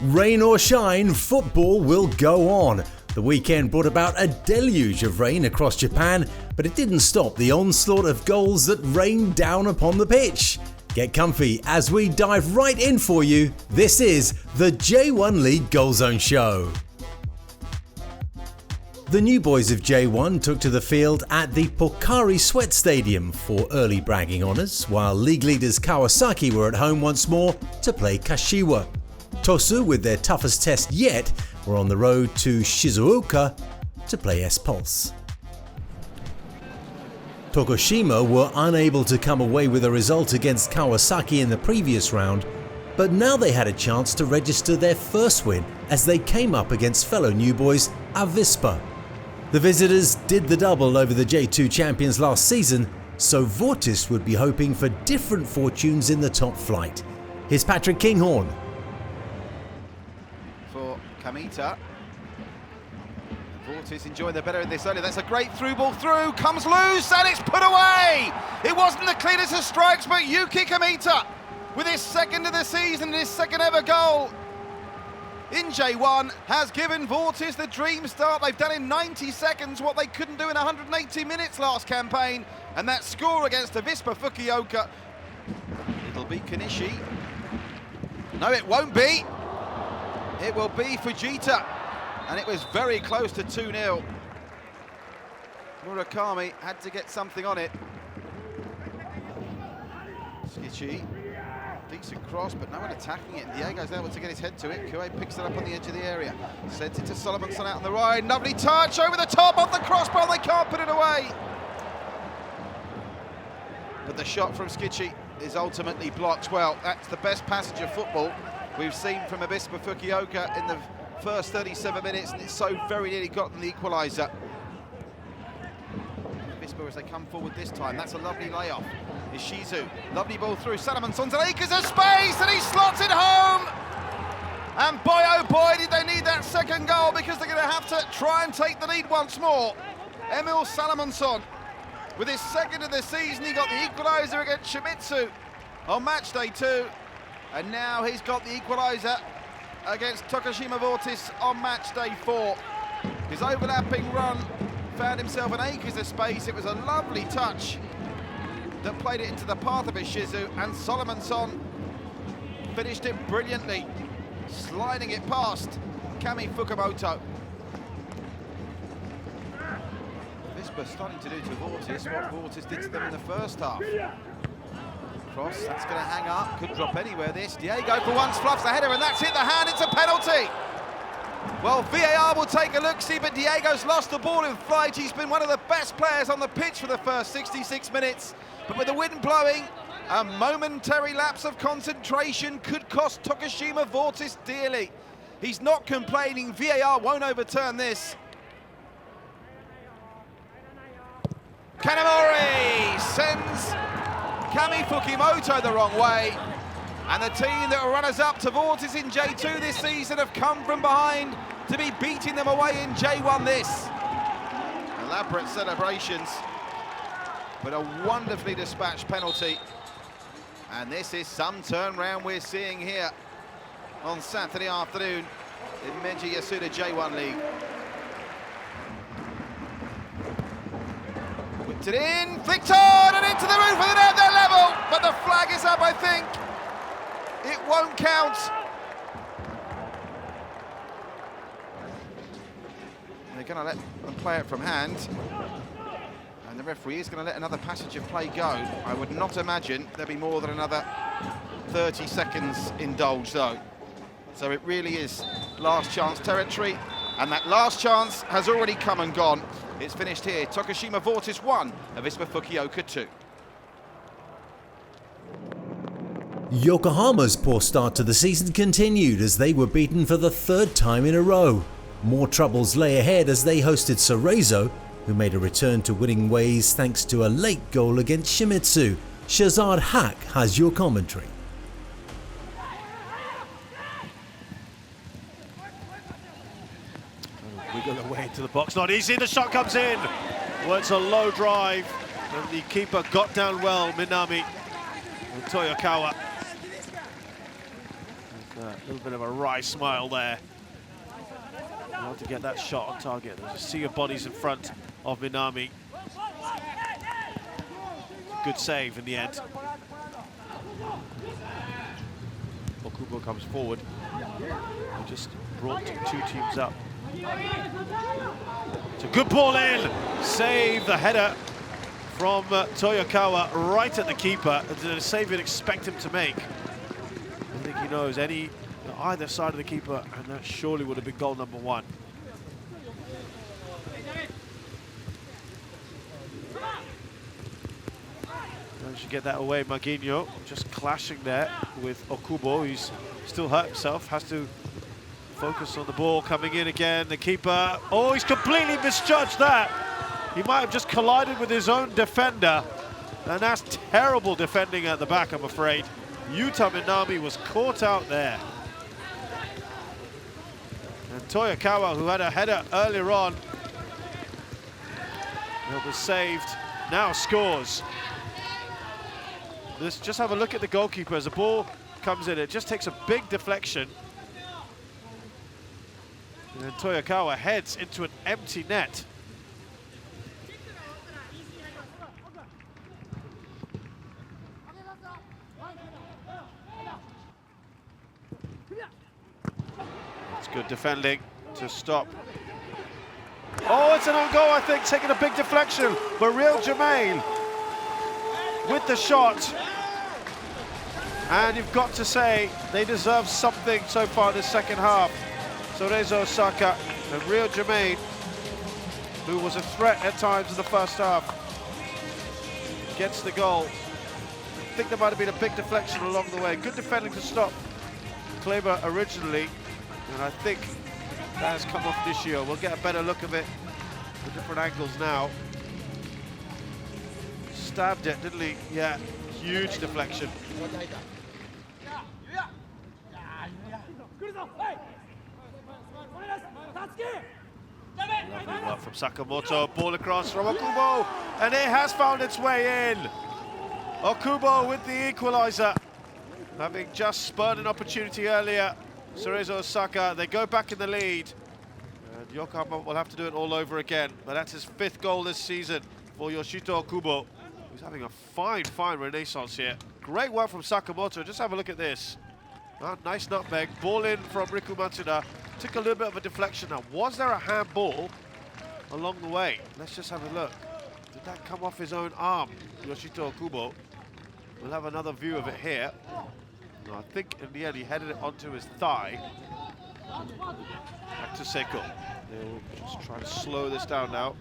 Rain or shine, football will go on. The weekend brought about a deluge of rain across Japan, but it didn't stop the onslaught of goals that rained down upon the pitch. Get comfy as we dive right in for you. This is the J1 League GOALZONE Show. The new boys of J1 took to the field at the Pocari Sweat Stadium for early bragging honours, while league leaders Kawasaki were at home once more to play Kashiwa. Tosu, with their toughest test yet, were on the road to Shizuoka to play S-Pulse. Tokushima were unable to come away with a result against Kawasaki in the previous round, but now they had a chance to register their first win as they came up against fellow new boys Avispa. The visitors did the double over the J2 champions last season, so Vortis would be hoping for different fortunes in the top flight. Here's Patrick Kinghorn. For Kamita. Vortis enjoying the better of this early. That's a great through ball through, comes loose and it's put away! It wasn't the cleanest of strikes, but Yuki Kamita, with his second of the season and his second ever goal in J1, has given Vortis the dream start. They've done in 90 seconds what they couldn't do in 180 minutes last campaign, and that score against Avispa Fukuoka. It'll be Kanishi. No, it won't be. It will be Fujita, and it was very close to 2-0. Murakami had to get something on it. Skichi. Decent cross, but no one attacking it. Diego's able to get his head to it. Kue picks it up on the edge of the area. Sends it to Solomonson out on the right. Lovely touch over the top of the crossbar. They can't put it away. But the shot from Skichi is ultimately blocked. Well, that's the best passage of football we've seen from Avispa Fukuoka in the first 37 minutes, and it's so very nearly gotten the equaliser. Avispa as they come forward this time. That's a lovely layoff. Is Shizu, lovely ball through, Salomonson's an acres of space and he slots it home! And boy oh boy did they need that second goal, because they're going to have to try and take the lead once more. Emil Salomonson, with his second of the season, he got the equaliser against Shimizu on match day 2, and now he's got the equaliser against Tokushima Vortis on match day 4. His overlapping run found himself an acres of space. It was a lovely touch that played it into the path of Ishizu, and Solomonson finished it brilliantly, sliding it past Kami Fukumoto. Avispa starting to do to Vortis what Vortis did to them in the first half. Cross, that's going to hang up, could drop anywhere this. Diego for once fluffs the header, and that's hit the hand, it's a penalty! Well, VAR will take a look-see, but Diego's lost the ball in flight. He's been one of the best players on the pitch for the first 66 minutes. But with the wind blowing, a momentary lapse of concentration could cost Tokushima Vortis dearly. He's not complaining, VAR won't overturn this. Kanamori sends Kami Fukumoto the wrong way. And the team that were runners-up to Vortis in J2 this season have come from behind to be beating them away in J1 this. Elaborate celebrations, but a wonderfully dispatched penalty. And this is some turnaround we're seeing here on Saturday afternoon in Meiji Yasuda J1 League. Whipped it in, flicked on and into the roof of the net, they're level, but the flag is up, I think. It won't count. They're going to let them play it from hand. And the referee is going to let another passage of play go. I would not imagine there'll be more than another 30 seconds indulged, though. So it really is last chance territory. And that last chance has already come and gone. It's finished here. Tokushima Vortis 1, Avispa Fukuoka 2. Yokohama's poor start to the season continued as they were beaten for the third time in a row. More troubles lay ahead as they hosted Cerezo, who made a return to winning ways thanks to a late goal against Shimizu. Shazad Haq has your commentary. Wiggle away into the box, not easy, the shot comes in. Well, it's a low drive, and the keeper got down well, Minami and Toyokawa. A little bit of a wry smile there. Want to get that shot on target. There's a sea of bodies in front of Minami. Good save in the end. Okubo comes forward. He just brought two teams up. It's a good ball in. Save the header from Toyokawa right at the keeper. It's a save you'd expect him to make. I think he knows either side of the keeper, and that surely would have been goal number one. Managed to get that away, Maguinho, just clashing there with Okubo. He's still hurt himself, has to focus on the ball coming in again. The keeper, oh, he's completely misjudged that. He might have just collided with his own defender, and that's terrible defending at the back, I'm afraid. Yuta Minami was caught out there. And Toyokawa, who had a header earlier on, that was saved, now scores. Just have a look at the goalkeeper as the ball comes in. It just takes a big deflection. And Toyokawa heads into an empty net. It's good defending to stop. Oh, it's an own goal, I think, taking a big deflection. But Real Jermaine with the shot. And you've got to say, they deserve something so far this second half. Cerezo Osaka and Real Jermaine, who was a threat at times in the first half, gets the goal. I think there might have been a big deflection along the way. Good defending to stop Kleber originally, and I think that has come off Nishio. We'll get a better look of it from different angles now. Stabbed it, didn't he? Yeah, huge deflection. Lovely work from Sakamoto, ball across from Okubo, and it has found its way in. Okubo with the equaliser, having just spurred an opportunity earlier. Cerezo Osaka, they go back in the lead, and Yokohama will have to do it all over again. But that's his 5th goal this season for Yoshito Okubo, who's having a fine renaissance here. Great work from Sakamoto. Just have a look at this. Nice nutmeg, ball in from Riku Matsuda. Took a little bit of a deflection. Now, was there a handball along the way? Let's just have a look. Did that come off his own arm, Yoshito Okubo? We'll have another view of it here. No, I think in the end he headed it onto his thigh. Back to Seiko. They'll just try to slow this down now,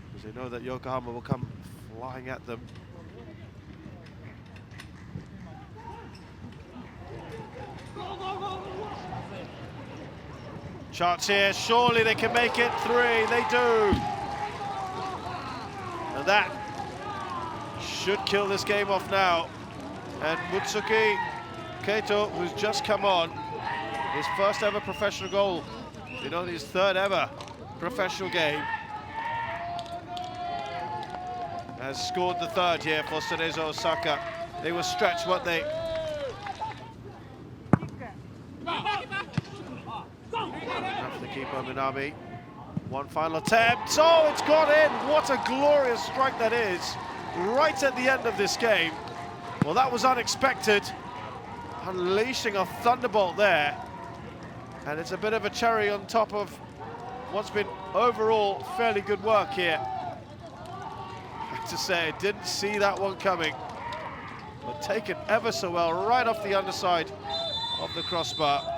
because they know that Yokohama will come flying at them. Chance here, surely they can make it 3, they do. And that should kill this game off now. And Mutsuki Keito, who's just come on, his first ever professional goal, you know, his 3rd ever professional game, has scored the 3rd here for Cerezo Osaka. They were stretched, weren't they? After the keeper, Minami. One final attempt. Oh, it's gone in. What a glorious strike that is. Right at the end of this game. Well, that was unexpected. Unleashing a thunderbolt there. And it's a bit of a cherry on top of what's been overall fairly good work here. I have to say, I didn't see that one coming. But taken ever so well, right off the underside of the crossbar.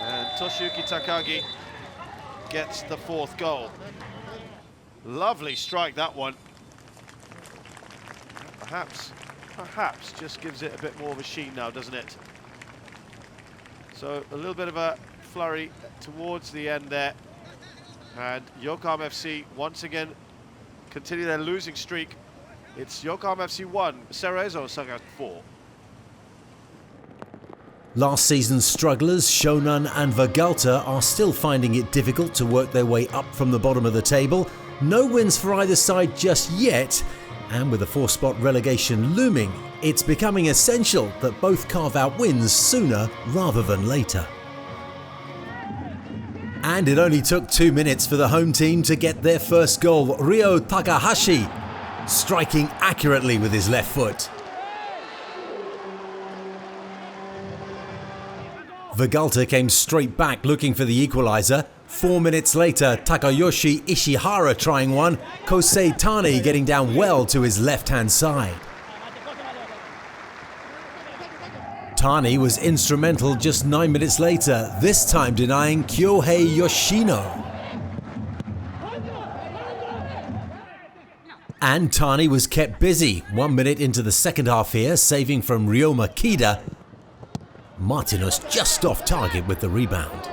And Toshiyuki Takagi gets the 4th goal. Lovely strike, that one. Perhaps just gives it a bit more of a sheen now, doesn't it? So a little bit of a flurry towards the end there. And Yokohama FC once again continue their losing streak. It's Yokohama FC 1, Cerezo Osaka 4. Last season's strugglers, Shonan and Vegalta, are still finding it difficult to work their way up from the bottom of the table. No wins for either side just yet, And with the 4-spot relegation looming, it's becoming essential that both carve out wins sooner rather than later. And it only took 2 minutes for the home team to get their first goal. Ryo Takahashi striking accurately with his left foot. Vegalta came straight back looking for the equaliser. 4 minutes later, Takayoshi Ishihara trying one, Kosei Tani getting down well to his left-hand side. Tani was instrumental just 9 minutes later, this time denying Kyohei Yoshino. And Tani was kept busy. 1 minute into the second half here, saving from Ryoma Kida. Martinus just off target with the rebound.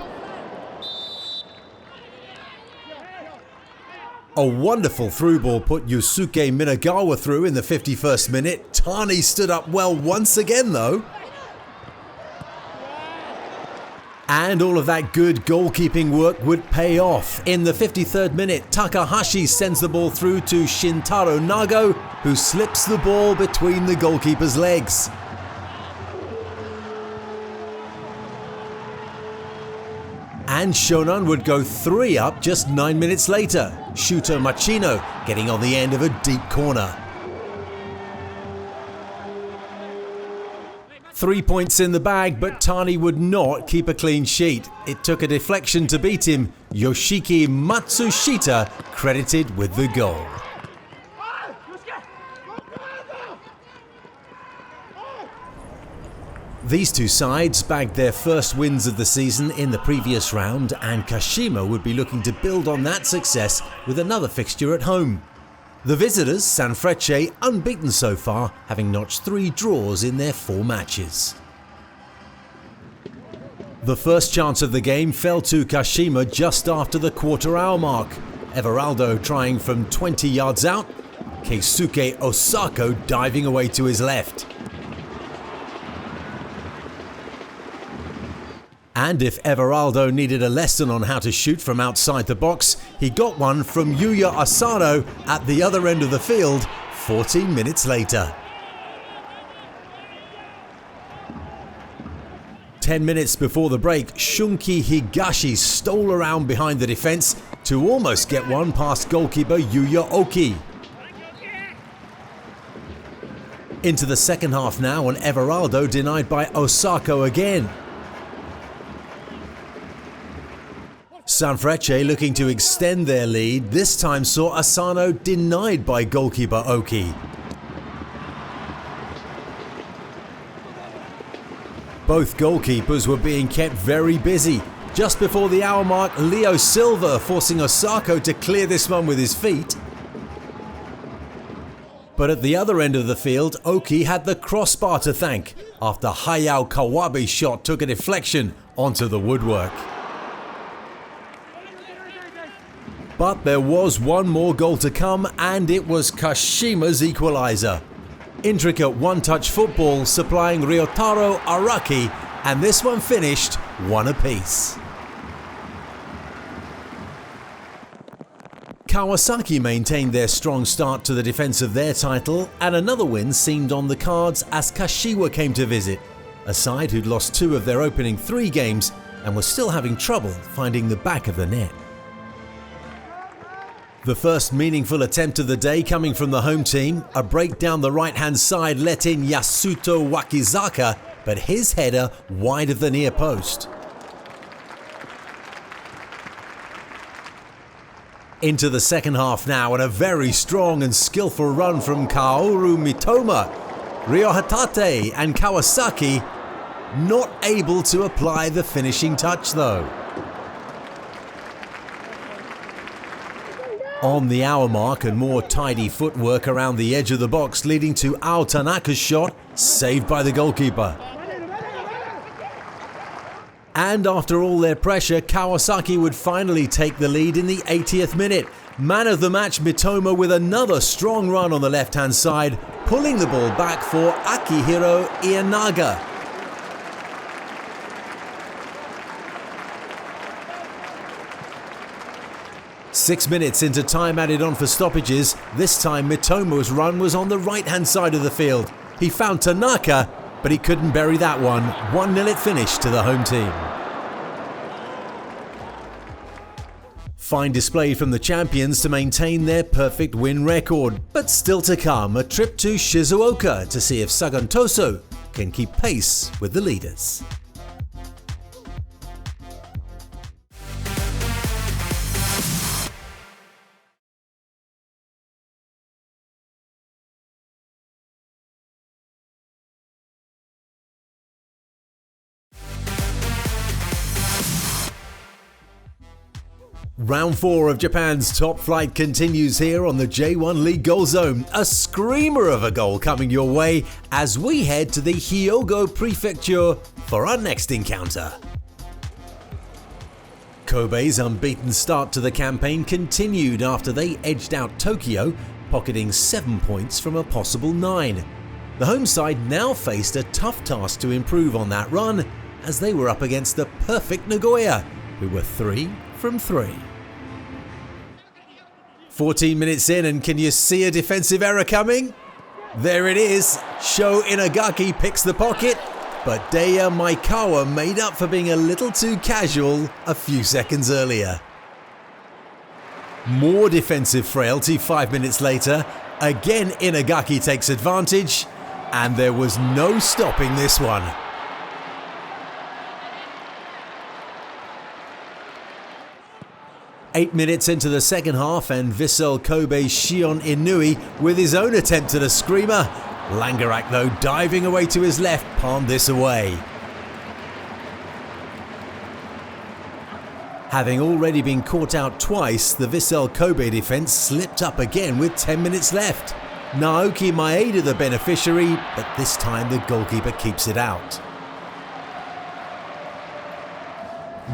A wonderful through ball put Yusuke Minagawa through in the 51st minute. Tani stood up well once again though. And all of that good goalkeeping work would pay off. In the 53rd minute, Takahashi sends the ball through to Shintaro Nago, who slips the ball between the goalkeeper's legs. And Shonan would go 3 up just 9 minutes later. Shuto Machino getting on the end of a deep corner. 3 points in the bag, but Tani would not keep a clean sheet. It took a deflection to beat him. Yoshiki Matsushita credited with the goal. These two sides bagged their first wins of the season in the previous round, and Kashima would be looking to build on that success with another fixture at home. The visitors, Sanfrecce, unbeaten so far, having notched 3 draws in their 4 matches. The first chance of the game fell to Kashima just after the quarter-hour mark. Everaldo trying from 20 yards out, Keisuke Osako diving away to his left. And if Everaldo needed a lesson on how to shoot from outside the box, he got one from Yuya Asano at the other end of the field 14 minutes later. 10 minutes before the break, Shunki Higashi stole around behind the defence to almost get one past goalkeeper Yuya Oki. Into the second half now, and Everaldo denied by Osako again. Sanfrecce looking to extend their lead, this time saw Asano denied by goalkeeper Oki. Both goalkeepers were being kept very busy. Just before the hour mark, Leo Silva forcing Osako to clear this one with his feet. But at the other end of the field, Oki had the crossbar to thank after Hayao Kawabe's shot took a deflection onto the woodwork. But there was one more goal to come, and it was Kashima's equaliser. Intricate one-touch football supplying Ryotaro Araki, and this one finished 1 apiece. Kawasaki maintained their strong start to the defence of their title, and another win seemed on the cards as Kashiwa came to visit, a side who'd lost 2 of their opening 3 games and was still having trouble finding the back of the net. The first meaningful attempt of the day coming from the home team, a break down the right-hand side let in Yasuto Wakizaka, but his header wide of the near post. Into the second half now, and a very strong and skillful run from Kaoru Mitoma. Ryo Hatate and Kawasaki not able to apply the finishing touch though. On the hour mark, and more tidy footwork around the edge of the box leading to Ao Tanaka's shot, saved by the goalkeeper. And after all their pressure, Kawasaki would finally take the lead in the 80th minute. Man of the match Mitoma with another strong run on the left-hand side, pulling the ball back for Akihiro Ienaga. 6 minutes into time added on for stoppages, this time Mitomo's run was on the right-hand side of the field. He found Tanaka, but he couldn't bury that one. 1-0 it finished to the home team. Fine display from the champions to maintain their perfect win record, but still to come, a trip to Shizuoka to see if Sagantoso can keep pace with the leaders. Round 4 of Japan's top flight continues here on the J1 League Goal Zone. A screamer of a goal coming your way as we head to the Hyogo Prefecture for our next encounter. Kobe's unbeaten start to the campaign continued after they edged out Tokyo, pocketing 7 points from a possible 9. The home side now faced a tough task to improve on that run as they were up against the perfect Nagoya, who were 3 from 3. 14 minutes in, and can you see a defensive error coming? There it is. Sho Inagaki picks the pocket, but Daya Maikawa made up for being a little too casual a few seconds earlier. More defensive frailty 5 minutes later. Again Inagaki takes advantage, and there was no stopping this one. 8 minutes into the second half, and Vissel Kobe's Shion Inui with his own attempt at a screamer. Langerak, though, diving away to his left, palmed this away. Having already been caught out twice, the Vissel Kobe defence slipped up again with 10 minutes left. Naoki Maeda the beneficiary, but this time the goalkeeper keeps it out.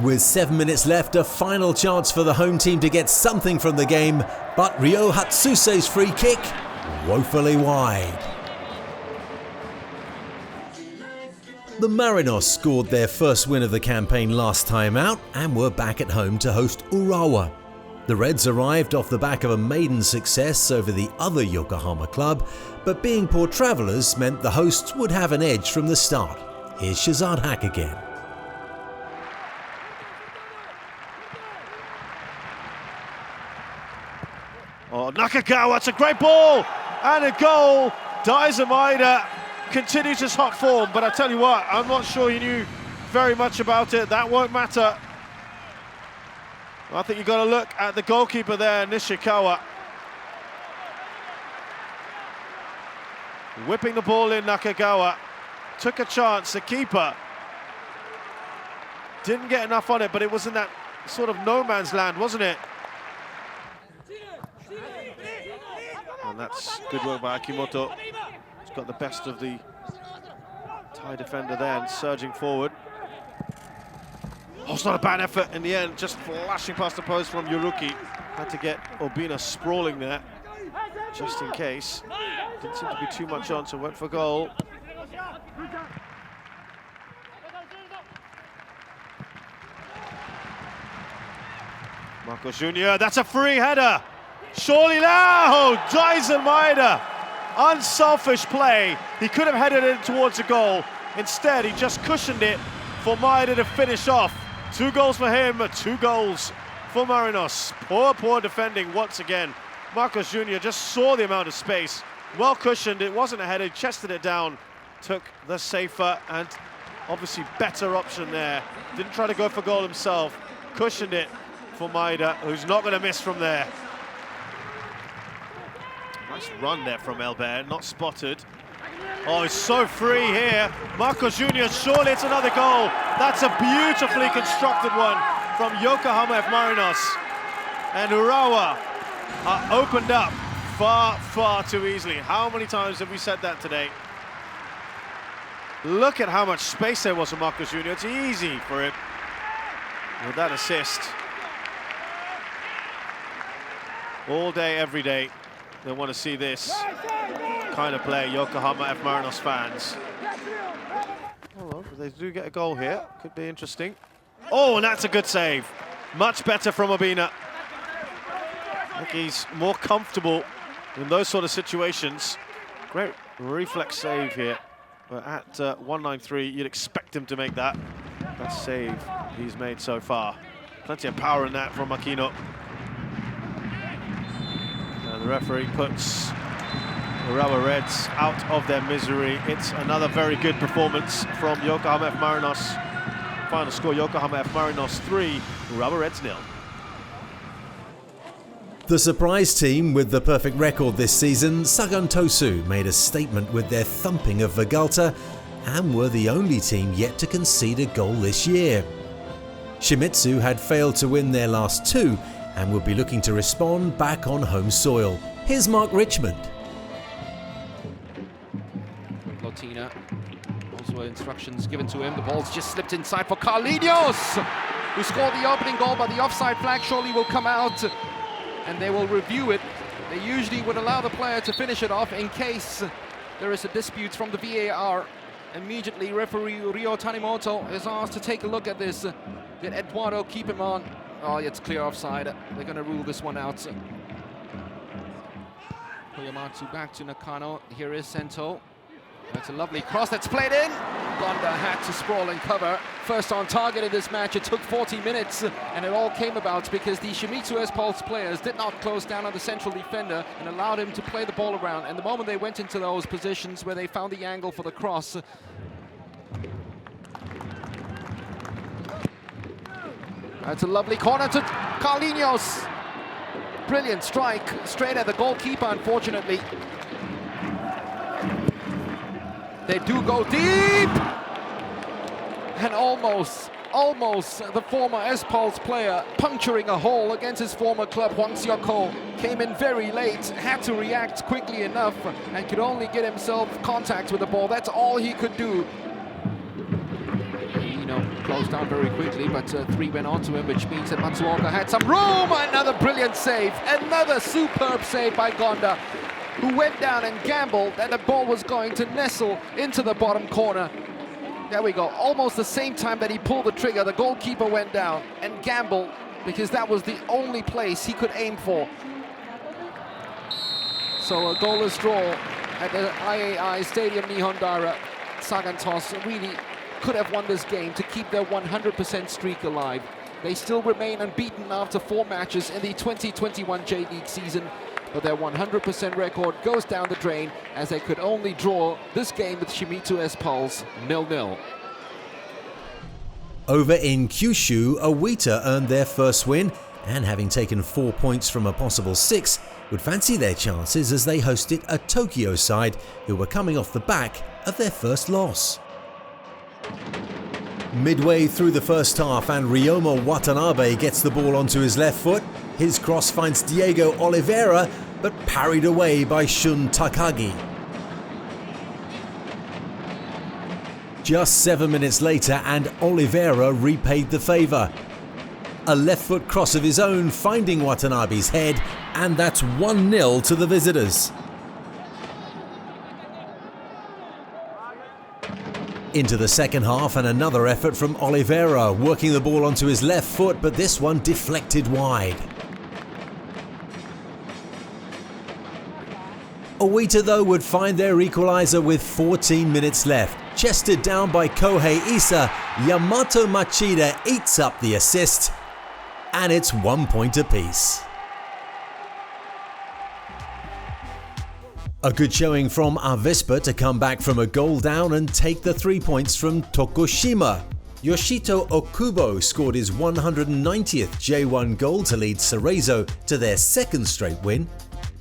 With 7 minutes left, a final chance for the home team to get something from the game, but Ryo Hatsuse's free kick, woefully wide. The Marinos scored their first win of the campaign last time out and were back at home to host Urawa. The Reds arrived off the back of a maiden success over the other Yokohama club, but being poor travellers meant the hosts would have an edge from the start. Here's Shazad Haq again. Oh, Nakagawa, it's a great ball and a goal. Daizen Maeda continues his hot form, but I tell you what, I'm not sure he knew very much about it. That won't matter. I think you've got to look at the goalkeeper there, Nishikawa. Whipping the ball in, Nakagawa. Took a chance, the keeper didn't get enough on it, but it was in that sort of no man's land, wasn't it? And that's good work by Akimoto. He's got the best of the Thai defender there and surging forward. Oh, it's not a bad effort in the end, just flashing past the post from Yuruki. Had to get Obina sprawling there, just in case. Didn't seem to be too much on, so went for goal. Marco Junior, that's a free header. Surely now, Daizen Maeda. Unselfish play. He could have headed it towards the goal. Instead, he just cushioned it for Maeda to finish off. 2 goals for him, 2 goals for Marinos. Poor defending once again. Marcos Junior just saw the amount of space. Well cushioned, it wasn't a header, chested it down. Took the safer and obviously better option there. Didn't try to go for goal himself. Cushioned it for Maeda, who's not going to miss from there. Nice run there from Elbert, not spotted. Oh, he's so free here. Marcos Junior, surely it's another goal. That's a beautifully constructed one from Yokohama F. Marinos. And Urawa are opened up far too easily. How many times have we said that today? Look at how much space there was for Marcos Junior. It's easy for him with that assist. All day, every day, they want to see this kind of play, Yokohama F. Marinos fans. Oh, well, they do get a goal here. Could be interesting. Oh, and that's a good save. Much better from Obina. I think he's more comfortable in those sort of situations. Great reflex save here. But at 193, you'd expect him to make that. Best save he's made so far. Plenty of power in that from Aquino. And the referee puts the Urawa Reds out of their misery. It's another very good performance from Yokohama F. Marinos. Final score, Yokohama F. Marinos 3, Urawa Reds 0. The surprise team with the perfect record this season, Sagan Tosu, made a statement with their thumping of Vegalta and were the only team yet to concede a goal this year. Shimizu had failed to win their last two and would be looking to respond back on home soil. Here's Mark Richmond. Lotina, also instructions given to him. The ball's just slipped inside for Carlinhos, who scored the opening goal, but the offside flag surely will come out and they will review it. They usually would allow the player to finish it off in case there is a dispute from the VAR. Immediately, referee Ryo Tanimoto is asked to take a look at this. Did Eduardo keep him on? Oh, it's clear offside. They're going to rule this one out. Koyamatsu back to Nakano. Here is Sento. That's a lovely cross that's played in. Gonda had to sprawl and cover. First on target in this match. It took 40 minutes, and it all came about because the Shimizu S-Pulse players did not close down on the central defender and allowed him to play the ball around. And the moment they went into those positions where they found the angle for the cross, that's a lovely corner to Carlinhos. Brilliant strike, straight at the goalkeeper, unfortunately. They do go deep! And almost the former S-Pulse player puncturing a hole against his former club, Hwangseok-ho, came in very late, had to react quickly enough, and could only get himself contact with the ball. That's all he could do. Closed down very quickly, but three went onto him, which means that Matsuoka had some room. Another brilliant save, another superb save by Gonda, who went down and gambled that the ball was going to nestle into the bottom corner. There we go, almost the same time that he pulled the trigger, the goalkeeper went down and gambled because that was the only place he could aim for. So a goalless draw at the IAI Stadium Nihondara. Sagantos really could have won this game to keep their 100% streak alive. They still remain unbeaten after 4 matches in the 2021 J-League season, but their 100% record goes down the drain as they could only draw this game with Shimizu S-Pulse 0-0. Over in Kyushu, Owita earned their first win and, having taken 4 points from a possible 6, would fancy their chances as they hosted a Tokyo side who were coming off the back of their first loss. Midway through the first half and Ryoma Watanabe gets the ball onto his left foot. His cross finds Diego Oliveira, but parried away by Shun Takagi. Just 7 minutes later and Oliveira repaid the favour. A left foot cross of his own finding Watanabe's head, and that's 1-0 to the visitors. Into the second half and another effort from Oliveira, working the ball onto his left foot, but this one deflected wide. Owita though would find their equaliser with 14 minutes left. Chested down by Kohei Issa, Yamato Machida eats up the assist, and it's 1 point apiece. A good showing from Avispa to come back from a goal down and take the 3 points from Tokushima. Yoshito Okubo scored his 190th J1 goal to lead Cerezo to their second straight win.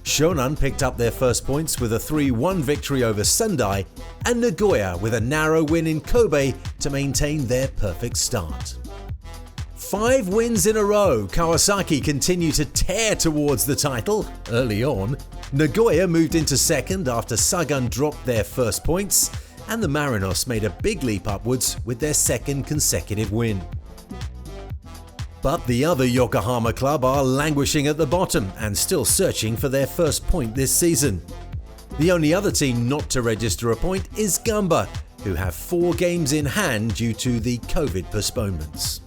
Shonan picked up their first points with a 3-1 victory over Sendai, and Nagoya with a narrow win in Kobe to maintain their perfect start. 5 wins in a row, Kawasaki continue to tear towards the title early on. Nagoya moved into second after Sagan dropped their first points, and the Marinos made a big leap upwards with their second consecutive win. But the other Yokohama club are languishing at the bottom and still searching for their first point this season. The only other team not to register a point is Gamba, who have 4 games in hand due to the COVID postponements.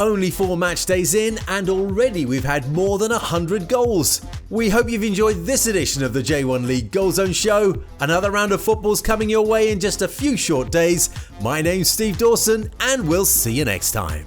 Only 4 match days in and already we've had more than 100 goals. We hope you've enjoyed this edition of the J1 League Goal Zone Show. Another round of football's coming your way in just a few short days. My name's Steve Dawson and we'll see you next time.